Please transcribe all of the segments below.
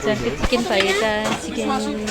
झन् चिकन फाइदा chicken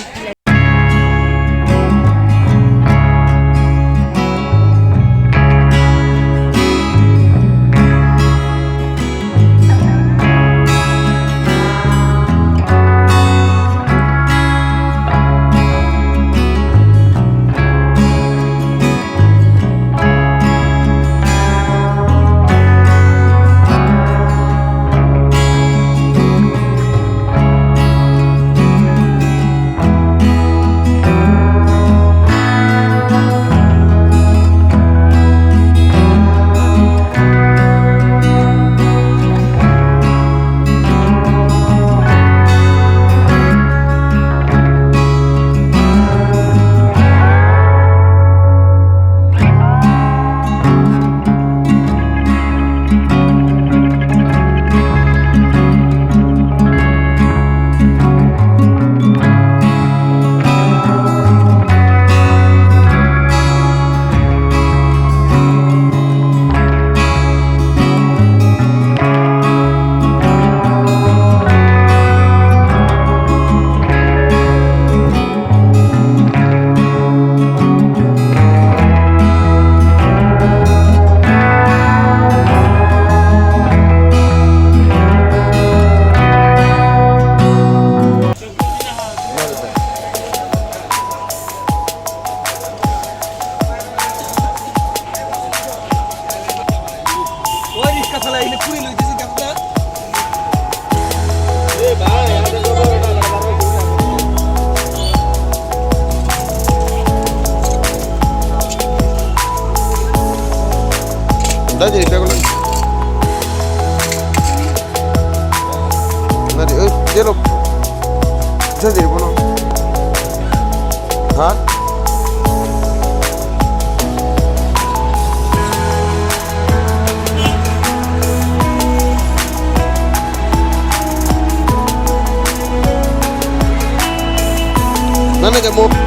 Jadi dia kalau nanti dia lo bisa jadi mana? Hah? Mana kamu?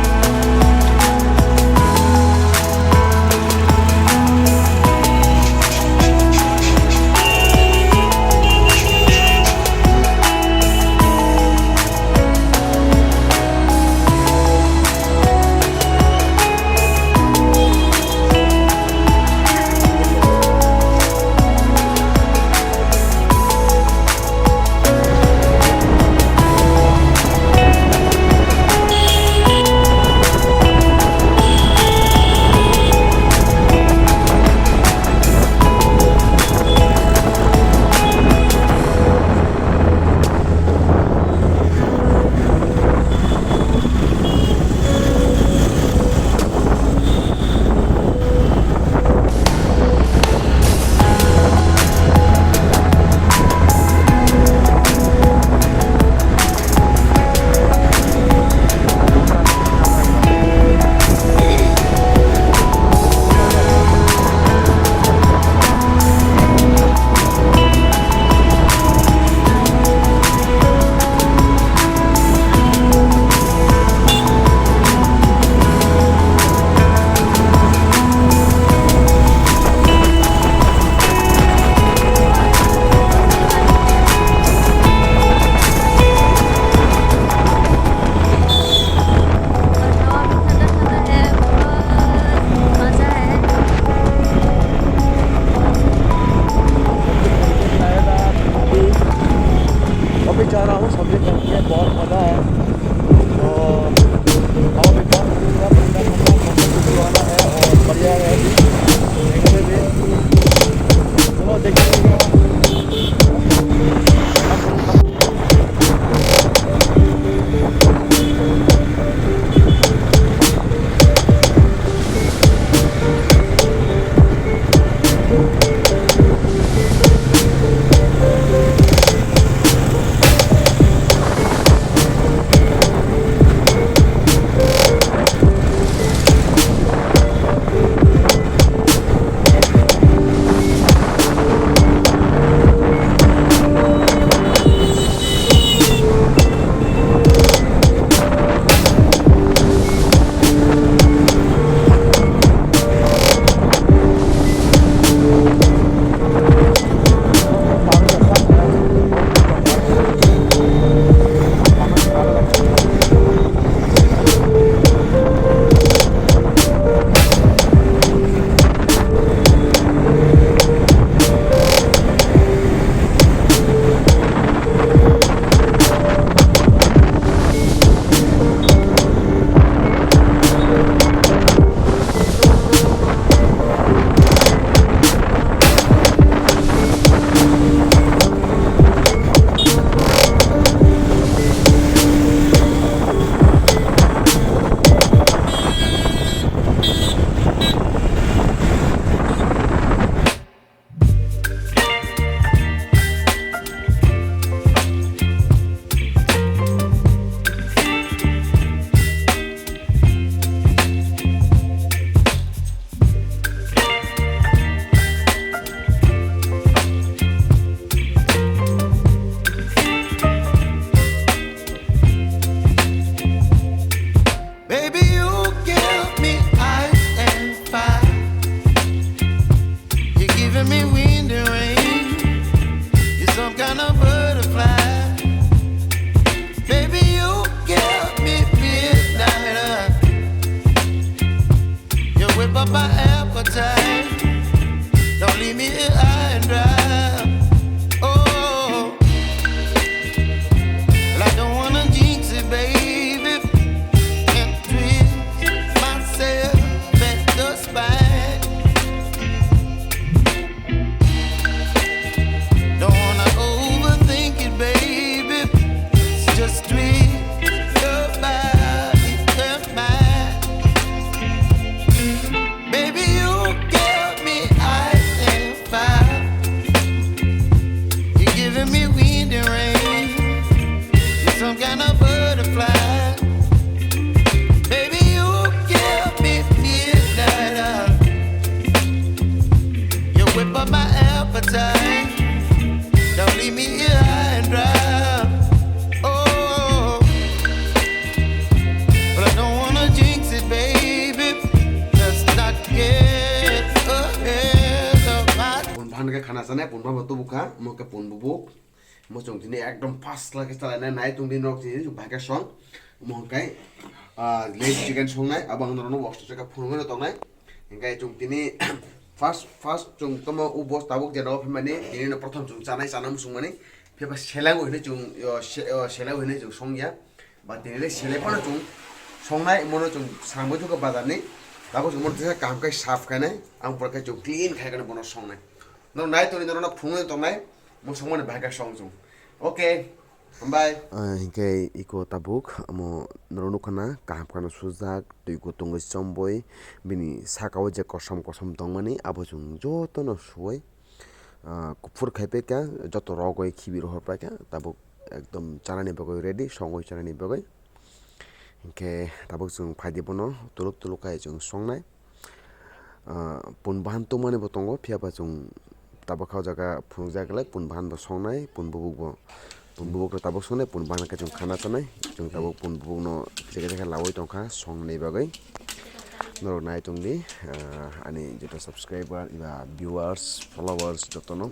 mo ka pun bubuk mo chung tini ekdom fast lagi salai nai tung din rok tini bhaga song mo kai lazy chicken song nai abang no box to ka phun tong nai hingkai chung tini first chung tomo u boss tabuk jeno phimani tini no prothom chung chanai chanam sungmani pheba selang hoine chung selang hoine chung songya ba tini le sele pano chung songnai mono chung sangbo chung ka badani tabo chung mo tisa kam kai saf kai nai ang por kai chung clean khai kana bono songnai no nai to ni no phung tong nai mo songmani bhaga song chung okay hambai hingkai iko tabuk amo norono khana kaham kana sujak tui ko tongo chomboi bini sakao je kosom tongmani abo chung joto no suai kupfur khaipe kya joto rogoi khibir horpa kya tabuk ekdom chanani bagoi ready songoi chanani bagoi hingke tabuk chung phaidi bono tuluk kai chung songnai pun bahan to mane botongo phiaba chung tabuk khau jaga phungjaglai pun bahan bo songnai pun bubuk ro tabuk songnai pun bahan ka chung khana chanai chung tabuk pun bubuk no jega lawoi tongkha songnai bagai norok nai tongdi ani jeto subscriber iba viewers followers joto no